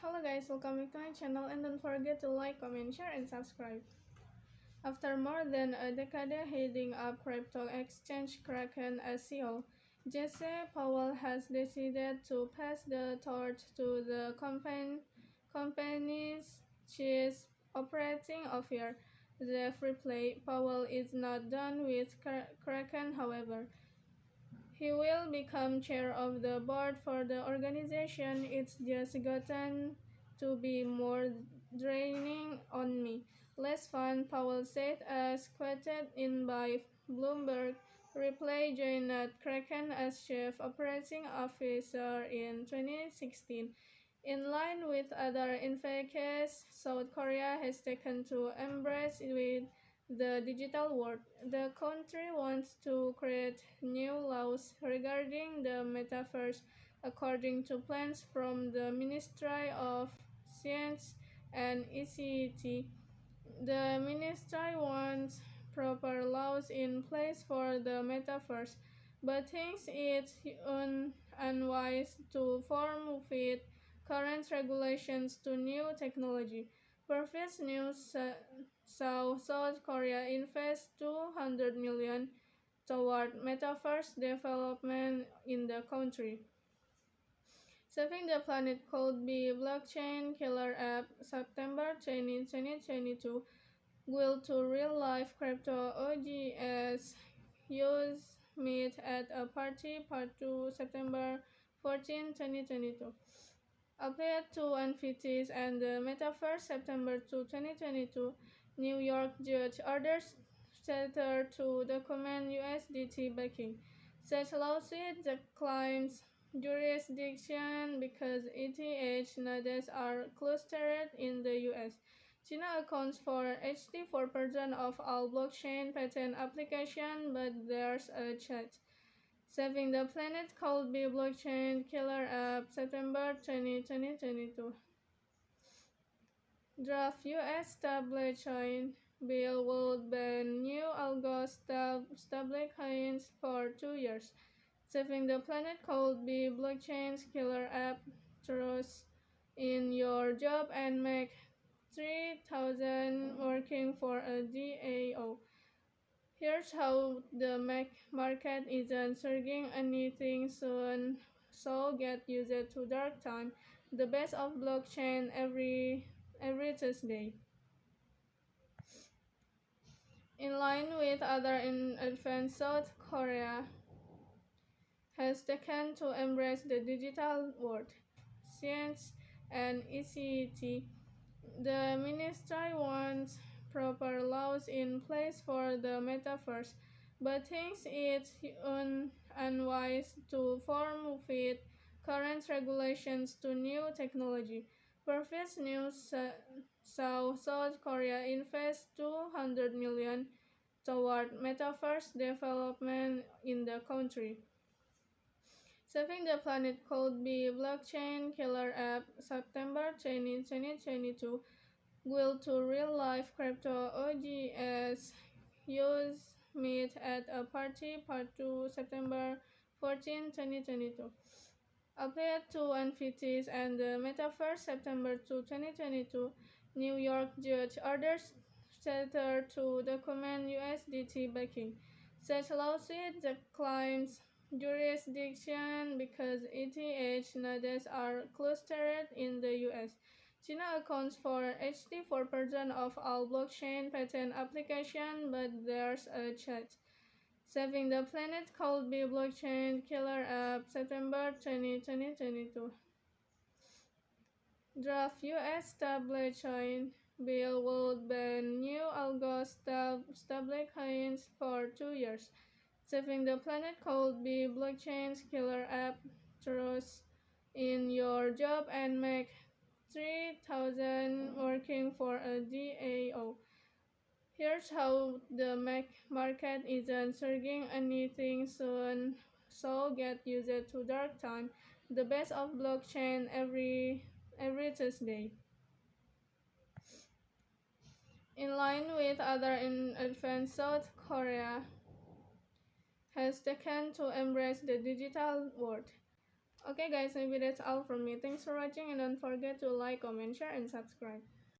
Hello guys, welcome back to my channel and don't forget to like, comment, share, and subscribe. After more than a decade heading up crypto exchange Kraken as CEO, Jesse Powell has decided to pass the torch to the company's chief operating officer, Jeff Ripley. Powell is not done with Kraken, however. He will become chair of the board for the organization. It's just gotten to be more draining on me. Less fun, Powell said, as quoted in by Bloomberg. Ripley joined Kraken as chief operating officer in 2016. In line with other investors, South Korea has taken to embrace with the digital world. The country wants to create new laws regarding the metaverse according to plans from the Ministry of Science and ECT. The ministry wants proper laws in place for the metaverse, but thinks it's unwise to form fit current regulations to new technology. Previous news saw South Korea invest 200 million toward metaverse development in the country. Saving the Planet could be blockchain killer app September 20, 2022 will to real-life crypto OGS use meet at a party part 2 September 14, 2022. Update to NFTs and the Metaverse September 2, 2022. New York judge orders Tether to document USDT backing. Such lawsuit declines jurisdiction because ETH nodes are clustered in the US. China accounts for 84% of all blockchain patent applications, but there's a chat. Saving the Planet could be blockchain killer app September 20, 2022. Draft US stablecoin bill would ban new algo stablecoins for 2 years. Saving the Planet could be blockchain's killer app. Trust in your job and make 3,000 working for a DAO. Here's how the market isn't surging anything soon, so get used to dark time. The best of blockchain every Tuesday. In line with other advanced, South Korea has taken to embrace the digital world. Science and ECT. The ministry wants proper laws in place for the metaverse, but thinks it's unwise to form fit current regulations to new technology. Previous news saw South Korea invest 200 million toward metaverse development in the country. Saving the Planet could be blockchain killer app September 20, 2022 will to real-life crypto OGS use meet at a party part 2 September 14, 2022. Update to NFTs and the Metaverse September 2, 2022. New York judge orders Tether to document USDT backing. Such lawsuit declines jurisdiction because ETH nodes are clustered in the US. China accounts for 84% of all blockchain patent applications, but there's a chat. Saving the Planet could be blockchain killer app September 20, 2022. Draft US stablecoin bill would ban new algo stablecoins for 2 years. Saving the Planet could be blockchain's killer app. Trust in your job and make 3,000 working for a DAO. Here's how the market isn't surging anything soon, so get used to dark time. The best of blockchain every Tuesday. In line with other advanced, South Korea has taken to embrace the digital world. Okay guys, maybe that's all from me. Thanks for watching and don't forget to like, comment, share, and subscribe.